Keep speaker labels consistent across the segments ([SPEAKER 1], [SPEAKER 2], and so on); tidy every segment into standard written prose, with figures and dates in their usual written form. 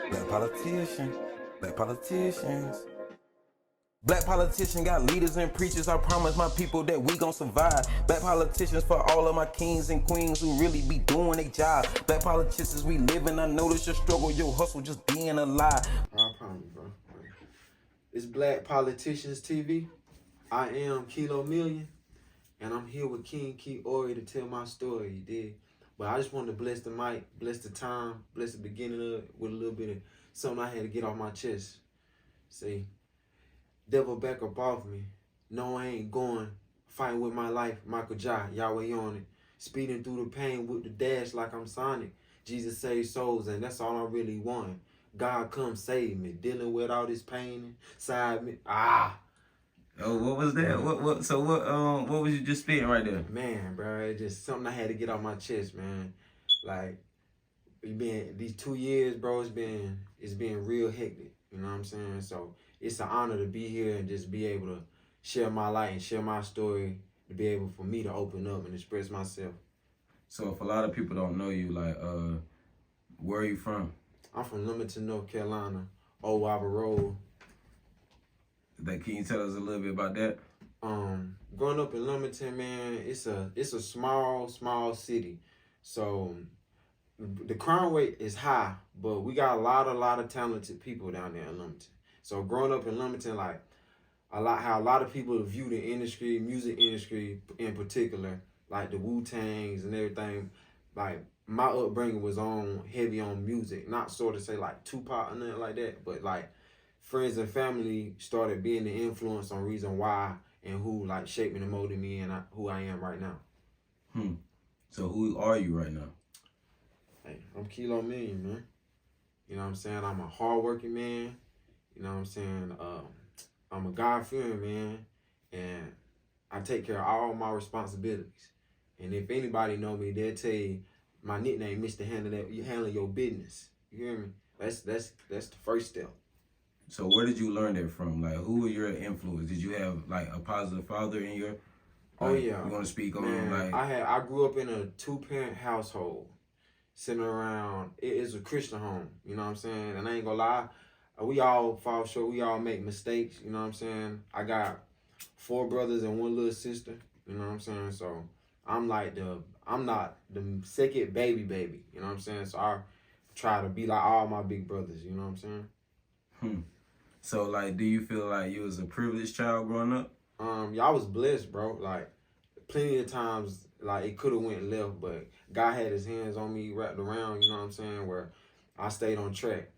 [SPEAKER 1] Black politician, black politicians. Black politicians got leaders and preachers. I promise my people that we gon' survive. Black politicians for all of my kings and queens who really be doing their job. Black politicians we living. I notice your struggle, your hustle, just being alive.
[SPEAKER 2] I promise, bro. It's Black Politicians TV. I am Kilo Million, and I'm here with King Key Ori to tell my story. You did, but I just wanted to bless the mic, bless the time, bless the beginning of it with a little bit of something I had to get off my chest. See, devil back up off me. No, I ain't going. Fighting with my life, Michael Jai, Yahweh on it. Speeding through the pain with the dash like I'm Sonic. Jesus saved souls, and that's all I really want. God come save me. Dealing with all this pain inside me.
[SPEAKER 1] Oh, what was that? What was you just spitting right there?
[SPEAKER 2] Man, bro, it's just something I had to get off my chest, man. Like, these 2 years, bro, it's been real hectic. You know what I'm saying? So it's an honor to be here and just be able to share my life and share my story, to be able for me to open up and express myself.
[SPEAKER 1] So if a lot of people don't know you, like, where are you from?
[SPEAKER 2] I'm from Lumberton, North Carolina, Old Wobble Road.
[SPEAKER 1] Can you tell us a little bit about that?
[SPEAKER 2] Growing up in Lumberton, man, it's a small city. So the crime rate is high, but we got a lot of talented people down there in Lumberton. So growing up in Lumberton, like how a lot of people view the industry, music industry in particular, like the Wu-Tangs and everything. Like my upbringing was heavy on music, not sort of say like Tupac or nothing like that, but like friends and family started being the influence on reason why and who like shaped me and molded me and who I am right now.
[SPEAKER 1] So who are you right now?
[SPEAKER 2] Hey, I'm Kilo Million, man. You know what I'm saying? I'm a hardworking man. You know what I'm saying? I'm a God-fearing man, and I take care of all my responsibilities. And if anybody know me, they'll tell you my nickname, Mr. Handle your business. You hear me? That's the first step.
[SPEAKER 1] So where did you learn that from? Like, who were your influence? Did you have like a positive father in your?
[SPEAKER 2] Oh yeah.
[SPEAKER 1] You want to speak on
[SPEAKER 2] Man,
[SPEAKER 1] like?
[SPEAKER 2] I grew up in a 2-parent household, sitting around. It is a Christian home. You know what I'm saying? And I ain't gonna lie, we all fall short. We all make mistakes. You know what I'm saying? I got 4 brothers and 1 little sister. You know what I'm saying? So I'm not the second baby. You know what I'm saying? So I try to be like all my big brothers. You know what I'm saying?
[SPEAKER 1] So, like, do you feel like you was a privileged child growing up?
[SPEAKER 2] Yeah, I was blessed, bro. Like, plenty of times, like, it could have went left, but God had his hands on me wrapped around, you know what I'm saying, where I stayed on track.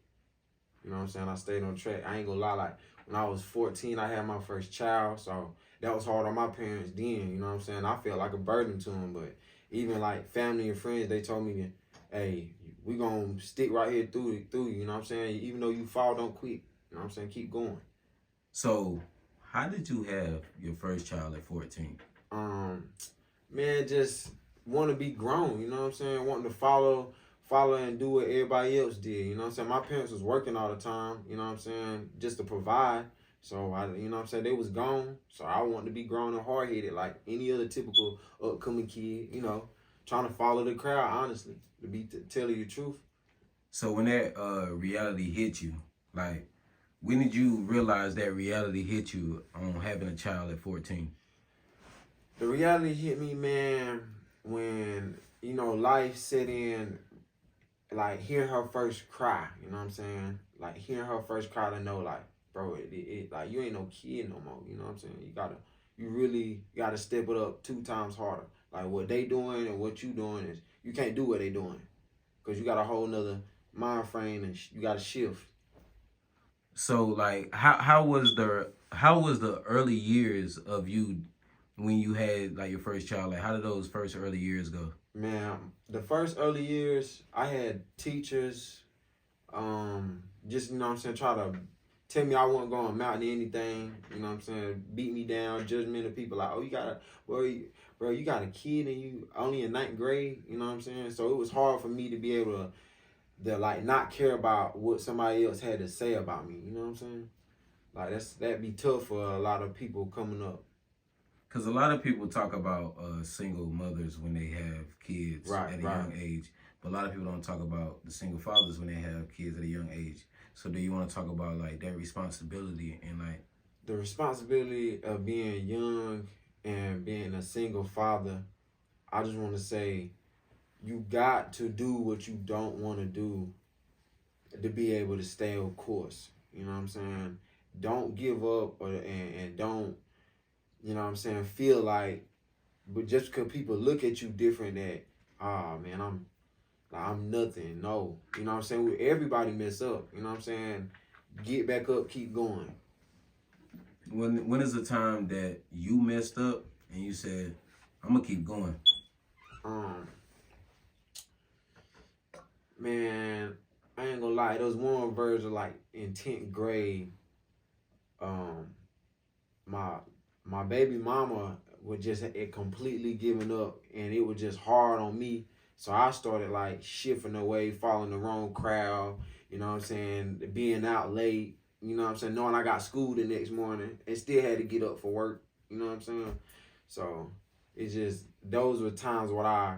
[SPEAKER 2] You know what I'm saying? I stayed on track. I ain't gonna lie, like, when I was 14, I had my first child, so that was hard on my parents then, you know what I'm saying? I felt like a burden to them, but even, like, family and friends, they told me, hey, we gonna stick right here through you know what I'm saying? Even though you fall, don't quit. You know what I'm saying? Keep going.
[SPEAKER 1] So, how did you have your first child at 14?
[SPEAKER 2] Man, just want to be grown. You know what I'm saying? Wanting to follow and do what everybody else did. You know what I'm saying? My parents was working all the time. You know what I'm saying? Just to provide. So you know what I'm saying? They was gone. So I wanted to be grown and hard headed like any other typical upcoming kid. You know, trying to follow the crowd. Honestly, to tell you the truth.
[SPEAKER 1] So when that reality hit you, like, when did you realize that reality hit you on having a child at 14?
[SPEAKER 2] The reality hit me, man, when, you know, life set in, like, hearing her first cry, you know what I'm saying? Like, hearing her first cry to know, like, bro, like, you ain't no kid no more, you know what I'm saying? You really gotta step it up 2 times harder. Like, what they doing and what you doing is, you can't do what they doing. Because you got a whole nother mind frame and you gotta shift.
[SPEAKER 1] So, like, how was the early years of you when you had like your first child? Like, how did those first early years go?
[SPEAKER 2] Man, the first early years, I had teachers, just, you know what I'm saying, try to tell me I wasn't going to amount to anything, you know what I'm saying, beat me down, judgmental people like, oh, you got a kid and you only in 9th grade, you know what I'm saying? So it was hard for me to be able to like not care about what somebody else had to say about me, you know what I'm saying? Like that'd be tough for a lot of people coming up.
[SPEAKER 1] Because a lot of people talk about single mothers when they have kids at a young age. a lot of people don't talk about the single fathers when they have kids at a young age. So do you want to talk about like that responsibility and like
[SPEAKER 2] The responsibility of being young and being a single father? I just want to say, you got to do what you don't want to do to be able to stay on course. You know what I'm saying? Don't give up and don't, you know what I'm saying, feel like, but just because people look at you different that, oh man, I'm nothing. No. You know what I'm saying? Everybody mess up. You know what I'm saying? Get back up, keep going.
[SPEAKER 1] when is the time that you messed up and you said, I'm gonna keep going?
[SPEAKER 2] Man, I ain't gonna lie. There was one version like in 10th grade. My baby mama was just completely giving up, and it was just hard on me. So I started like shifting away, following the wrong crowd. You know what I'm saying? Being out late. You know what I'm saying? Knowing I got school the next morning and still had to get up for work. You know what I'm saying? So it's just those were times where I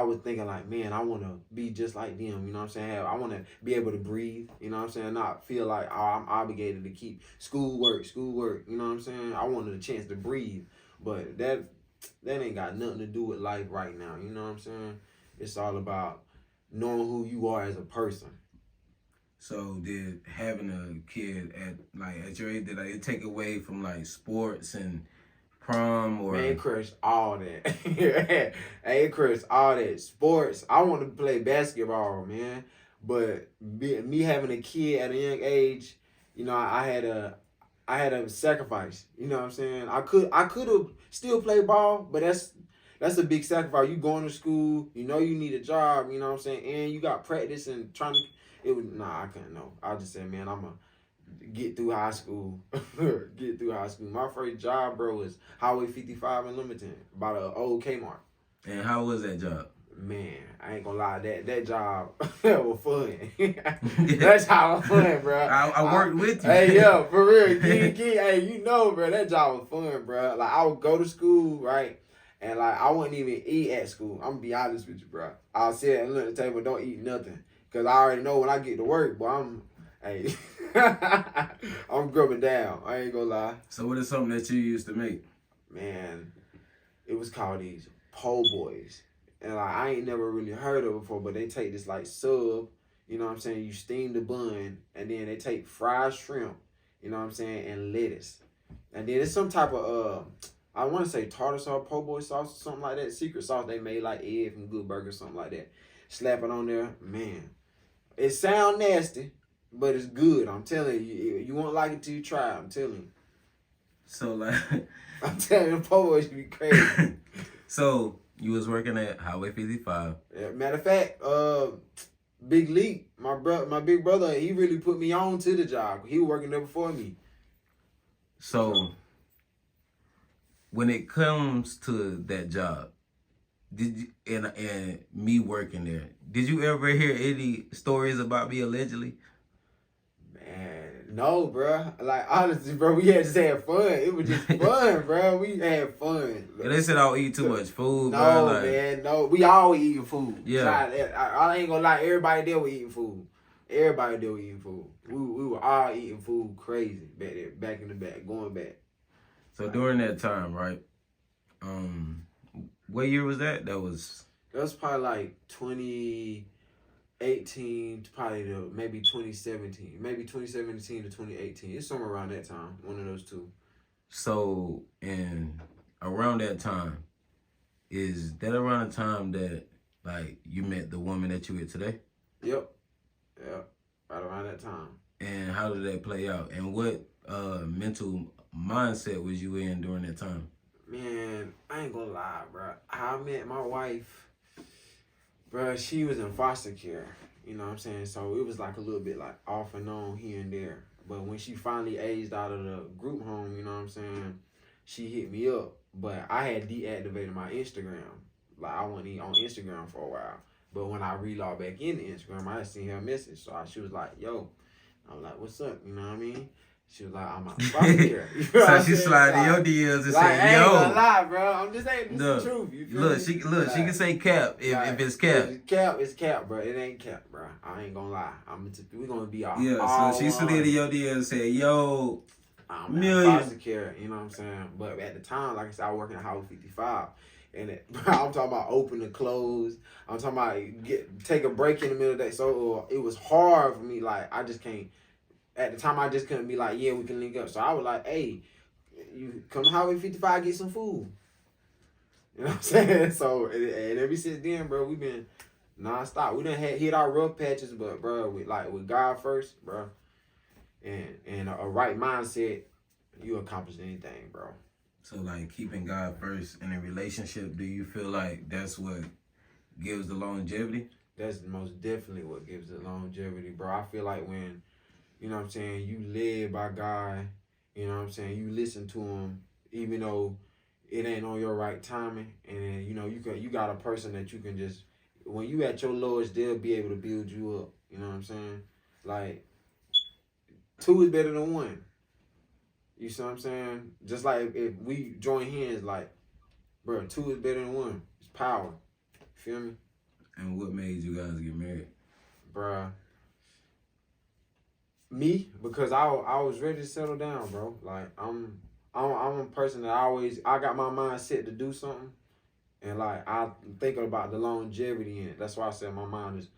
[SPEAKER 2] was thinking like, man, I want to be just like them. You know what I'm saying? I want to be able to breathe. You know what I'm saying? Not feel like, oh, I'm obligated to keep schoolwork. You know what I'm saying? I wanted a chance to breathe. But that ain't got nothing to do with life right now. You know what I'm saying? It's all about knowing who you are as a person.
[SPEAKER 1] So did having a kid at your age, did it take away from like sports and prom or?
[SPEAKER 2] Man, it crushed all that. Hey, it crushed all that. Sports. I wanted to play basketball, man. But me having a kid at a young age, you know, I had a sacrifice. You know what I'm saying? I could have still played ball, but that's a big sacrifice. You going to school, you know you need a job, you know what I'm saying, and you got practice and trying to. I couldn't know. I just said, man, I'ma get through high school. Get through high school. My first job, bro, was Highway 55 in Lumberton, by the old Kmart.
[SPEAKER 1] And how was that job?
[SPEAKER 2] Man, I ain't gonna lie, that job was fun. That's how was fun, bro.
[SPEAKER 1] I worked with you.
[SPEAKER 2] Hey, yeah, for real. Hey, you know, bro, that job was fun, bro. Like, I would go to school, right? And, like, I wouldn't even eat at school. I'm gonna be honest with you, bro. I'll sit and look at the table, don't eat nothing. Because I already know when I get to work, boy, I'm grubbing down. I ain't gonna lie.
[SPEAKER 1] So what is something that you used to make?
[SPEAKER 2] Man, it was called these po' boys. And like, I ain't never really heard of it before, but they take this like sub, you know what I'm saying? You steam the bun, and then they take fried shrimp, you know what I'm saying, and lettuce. And then it's some type of, I want to say tartar sauce, po' boy sauce, or something like that. Secret sauce they made like Ed from Good Burger, something like that. Slap it on there, man. It sound nasty, but it's good. I'm telling you, you won't like it till you try it. I'm telling you.
[SPEAKER 1] So like,
[SPEAKER 2] I'm telling you, the po' boys should be crazy.
[SPEAKER 1] So you was working at Highway 55.
[SPEAKER 2] Yeah, matter of fact, Big Leap, my big brother, he really put me on to the job. He was working there before me.
[SPEAKER 1] So when it comes to that job, did you and me working there, did you ever hear any stories about me allegedly?
[SPEAKER 2] Man, no, bro. Like, honestly, bro, we had just had fun. It was just fun, bro. We had fun.
[SPEAKER 1] And they said I don't eat too much food,
[SPEAKER 2] No,
[SPEAKER 1] bro. Like,
[SPEAKER 2] man, no. We all eating food.
[SPEAKER 1] Yeah.
[SPEAKER 2] I ain't gonna lie. Everybody there was eating food. Everybody there was eating food. We were all eating food crazy back there, back in the back, going back.
[SPEAKER 1] so during that time, right? What year was that? That was
[SPEAKER 2] probably like 2018, probably maybe 2017. Maybe 2017 to 2018. It's somewhere around that time. One of those two.
[SPEAKER 1] so. And around that time, is that around the time that like you met the woman that you with today?
[SPEAKER 2] Yep. Right around that time.
[SPEAKER 1] And how did that play out? And what mental mindset was you in during that time?
[SPEAKER 2] Man, I ain't gonna lie, bro. I met my wife, bro. She was in foster care. You know what I'm saying? So it was like a little bit like off and on here and there. But when she finally aged out of the group home, you know what I'm saying, she hit me up. But I had deactivated my Instagram. Like, I wasn't even on Instagram for a while. But when I relogged back into Instagram, I had seen her message. So she was like, yo. I'm like, what's up? You know what I mean? She was like, I'm out foster care. You know what
[SPEAKER 3] So
[SPEAKER 2] I'm
[SPEAKER 3] she
[SPEAKER 2] saying?
[SPEAKER 3] slide in your
[SPEAKER 2] Like,
[SPEAKER 3] DMs and
[SPEAKER 2] like, I
[SPEAKER 3] say,
[SPEAKER 2] ain't gonna
[SPEAKER 3] yo.
[SPEAKER 2] lie, bro. I'm just saying this
[SPEAKER 3] Look,
[SPEAKER 2] is the truth. You feel
[SPEAKER 3] look,
[SPEAKER 2] me?
[SPEAKER 3] she
[SPEAKER 2] Like,
[SPEAKER 3] can say cap if it's cap.
[SPEAKER 2] If it's cap, it's cap, bro. It ain't cap, bro. I ain't gonna lie. We gonna be all
[SPEAKER 3] Yeah, so she slid in your DMs and said, yo,
[SPEAKER 2] I'm
[SPEAKER 3] million.
[SPEAKER 2] at foster care, you know what I'm saying? But at the time, like I said, I was working at Highway 55. And I'm talking about open and close. I'm talking about take a break in the middle of the day. So it was hard for me. Like, I just can't. At the time, I just couldn't be like, yeah, we can link up. So I was like, hey, you come to Highway 55, get some food. You know what I'm saying? So, and ever since then, bro, we been nonstop. We done hit our rough patches, but, bro, with God first, bro, and a right mindset, you accomplish anything, bro.
[SPEAKER 3] So, like, keeping God first in a relationship, do you feel like that's what gives the longevity?
[SPEAKER 2] That's most definitely what gives the longevity, bro. I feel like when, you know what I'm saying, you led by God, you know what I'm saying, you listen to him, even though it ain't on your right timing, and then, you know, you got a person that you can just, when you at your lowest, they'll be able to build you up, you know what I'm saying? Like, 2 is better than 1. You see what I'm saying? Just like if we join hands, like, bro, 2 is better than 1. It's power. Feel me?
[SPEAKER 3] And what made you guys get married?
[SPEAKER 2] Bruh. Me, because I was ready to settle down, bro. Like, I'm a person that I got my mind set to do something, and like I think about the longevity in it. That's why I said my mind is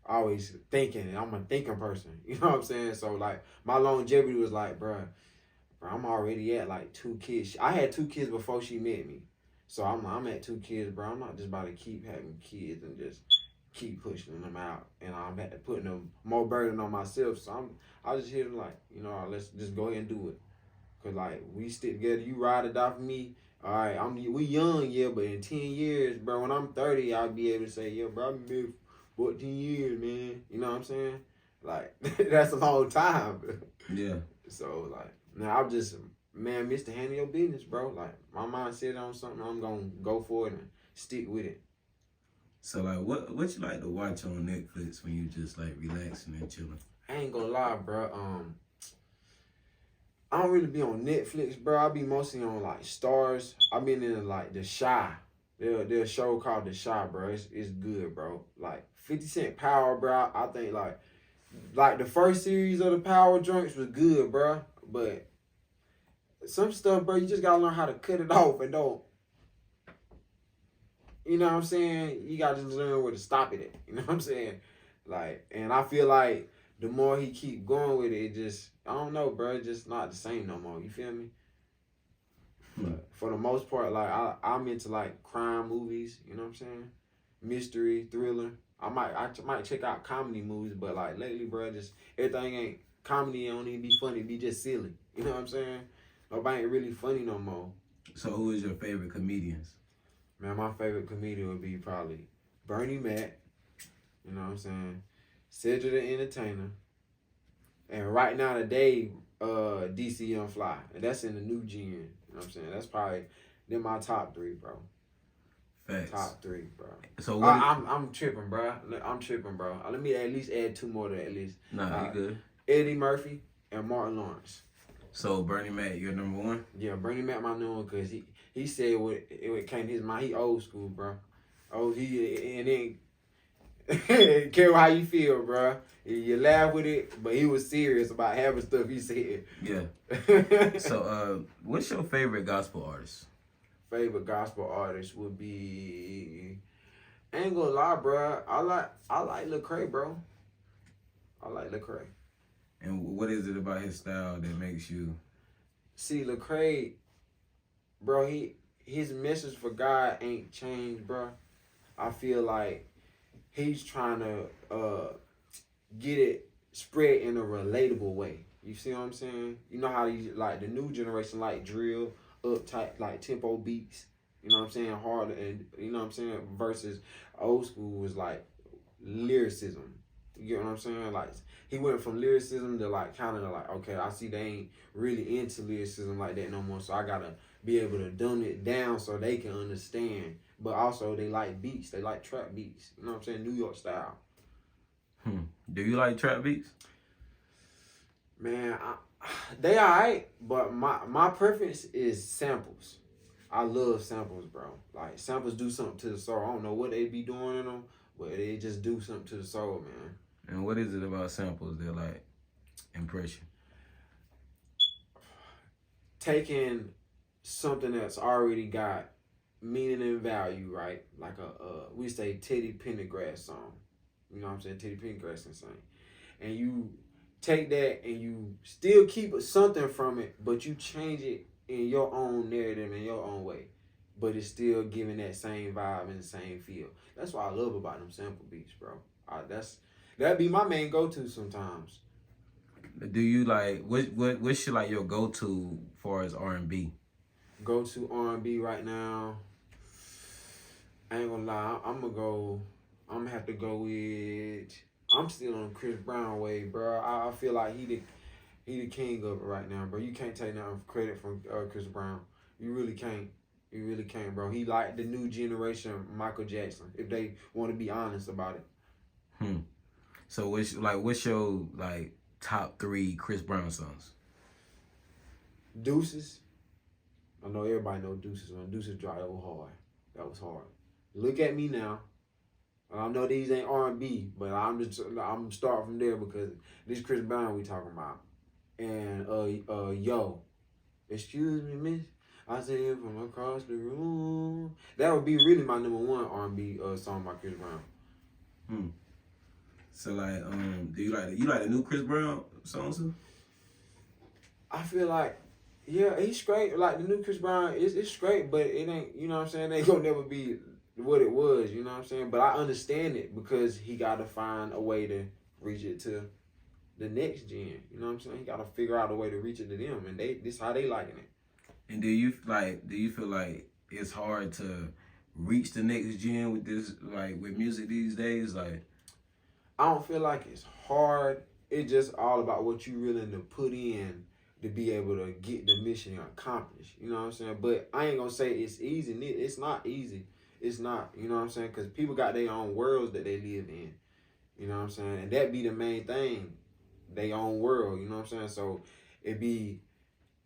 [SPEAKER 2] always thinking, and I'm a thinking person. You know what I'm saying? So like my longevity was like, bruh, I'm already at like 2 kids. I had 2 kids before she met me, so I'm at 2 kids, bro. I'm not just about to keep having kids and just keep pushing them out, and I'm putting them more burden on myself. So I just hear them like, you know, let's just go ahead and do it. Cause like we stick together, you ride or die for me. All right, we young, yeah, but in 10 years, bro, when I'm 30, I'll be able to say, yeah, bro, I've been married for 14 years, man. You know what I'm saying? Like that's a long time.
[SPEAKER 3] Yeah.
[SPEAKER 2] So like now I'm just Mr. Handle your business, bro. Like my mind set on something, I'm gonna go for it and stick with it.
[SPEAKER 3] So like what you like to watch on Netflix when you just like relaxing and chilling?
[SPEAKER 2] I ain't gonna lie, bro. I don't really be on Netflix, bro. I be mostly on like Stars. I've been in like The Chi. There's a show called The Chi, bro. It's good, bro. Like 50 Cent Power, bro. I think like the first series of the Power joints was good, bro. But some stuff, bro, you just gotta learn how to cut it off and don't. You know what I'm saying? You gotta just learn where to stop it at. You know what I'm saying? Like, and I feel like the more he keep going with it, it just, I don't know, bro, it's just not the same no more. You feel me? But for the most part, like, I'm into, like, crime movies, you know what I'm saying? Mystery, thriller. I might check out comedy movies, but, like, lately, bro, just, everything ain't, comedy don't even be funny, it be just silly. You know what I'm saying? Nobody ain't really funny no more.
[SPEAKER 3] So who is your favorite comedians?
[SPEAKER 2] Man, my favorite comedian would be probably Bernie Mac, you know what I'm saying? Cedric the Entertainer, and right now today, DC Young Fly, and that's in the new gen. You know what I'm saying? That's probably they're my top 3, bro.
[SPEAKER 3] Facts.
[SPEAKER 2] Top 3, bro.
[SPEAKER 3] So
[SPEAKER 2] I'm tripping, bro. I'm tripping, bro. Let me at least add 2 more to that list.
[SPEAKER 3] Nah, you good.
[SPEAKER 2] Eddie Murphy and Martin Lawrence.
[SPEAKER 3] So Bernie Mac, you're number 1?
[SPEAKER 2] Yeah, Bernie Mac my number 1 because he said it came to his mind. He old school, bro. Oh, and then. Care how you feel, bro. You laugh with it, but he was serious about having stuff he said.
[SPEAKER 3] Yeah. So, what's your favorite gospel artist?
[SPEAKER 2] Favorite gospel artist would be. I ain't gonna lie, bro. I like Lecrae, bro. I like Lecrae.
[SPEAKER 3] And what is it about his style that makes you?
[SPEAKER 2] See, Lecrae, bro. His message for God ain't changed, bro. I feel like he's trying to get it spread in a relatable way. You see what I'm saying? You know how like the new generation like drill, uptight, like tempo beats. You know what I'm saying? Harder, and you know what I'm saying? Versus old school was like lyricism. You get what I'm saying? Like he went from lyricism to like kind of like, okay, I see they ain't really into lyricism like that no more. So I gotta be able to dumb it down so they can understand. But also they like beats. They like trap beats. You know what I'm saying? New York style.
[SPEAKER 3] Do you like trap beats?
[SPEAKER 2] Man, They alright, but my preference is samples. I love samples, bro. Like samples do something to the soul. I don't know what they be doing in them, but they just do something to the soul, man.
[SPEAKER 3] And what is it about samples that like impress you?
[SPEAKER 2] Taking something that's already got meaning and value, right? Like we say Teddy Pendergrass song. You know what I'm saying? Teddy Pendergrass can sing. And you take that and you still keep something from it, but you change it in your own narrative, in your own way. But it's still giving that same vibe and the same feel. That's what I love about them sample beats, bro. That'd be my main go-to sometimes.
[SPEAKER 3] Do you like what's your like your go to far as R&B?
[SPEAKER 2] Go to R&B right now. I ain't gonna lie, I'm gonna have to go with. I'm still on Chris Brown wave, bro. I feel like he the king of it right now, bro. You can't take nothing credit from Chris Brown. You really can't. You really can't, bro. He like the new generation Michael Jackson, if they want to be honest about it.
[SPEAKER 3] So what's your like top 3 Chris Brown songs?
[SPEAKER 2] Deuces. I know everybody know Deuces. When Deuces dropped, that was hard. That was hard. Look at Me Now. I know these ain't R&B, but I'm starting from there because this Chris Brown we talking about. And Yo, excuse me, miss. I say it from across the room. That would be really my number 1 R&B song by Chris Brown.
[SPEAKER 3] So like, do you like the new Chris Brown songs too?
[SPEAKER 2] I feel like, yeah, he's great. Like the new Chris Brown, it's great, but it ain't. You know what I'm saying? It ain't gonna never be what it was. You know what I'm saying? But I understand it because he got to find a way to reach it to the next gen. You know what I'm saying? He got to figure out a way to reach it to them, and this how they liking it.
[SPEAKER 3] And do you feel like it's hard to reach the next gen with this, like with music these days? Like,
[SPEAKER 2] I don't feel like it's hard. It's just all about what you willing to put in to be able to get the mission accomplished. You know what I'm saying? But I ain't gonna say it's easy. It's not easy. It's not. You know what I'm saying? Because people got their own worlds that they live in. You know what I'm saying? And that be the main thing. Their own world. You know what I'm saying? So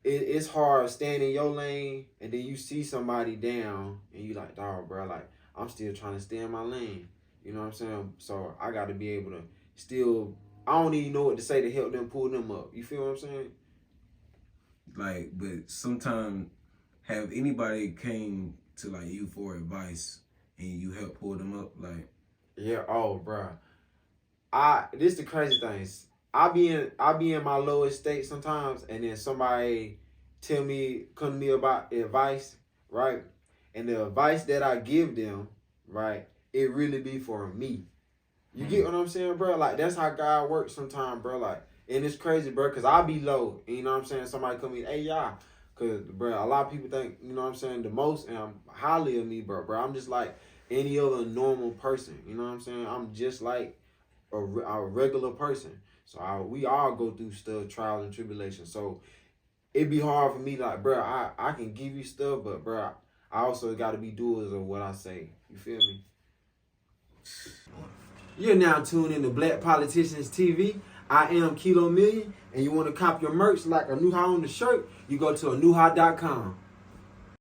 [SPEAKER 2] it's hard staying in your lane and then you see somebody down and you like, dog, bro, like I'm still trying to stay in my lane. You know what I'm saying? So I got to be able to still, I don't even know what to say to help them pull them up. You feel what I'm saying?
[SPEAKER 3] Like, but sometimes have anybody came to like you for advice and you help pull them up? Like,
[SPEAKER 2] yeah, oh, bro. This the crazy thing. I be in my lowest state sometimes, and then somebody come to me about advice, right? And the advice that I give them, right, it really be for me. You get what I'm saying, bro? Like, that's how God works sometimes, bro. Like, and it's crazy, bro, because I be low. You know what I'm saying? Somebody come in, hey, y'all. Because, bro, a lot of people think, you know what I'm saying, the most highly of me, bro. I'm just like any other normal person. You know what I'm saying? I'm just like a regular person. So we all go through stuff, trials and tribulations. So it be hard for me, like, bro, I can give you stuff, but, bro, I also got to be doers of what I say. You feel me? You're now tuned in to Black Politicians TV. I am Kilo Million, and you want to cop your merch like a Nuha on the shirt, you go to anuha.com.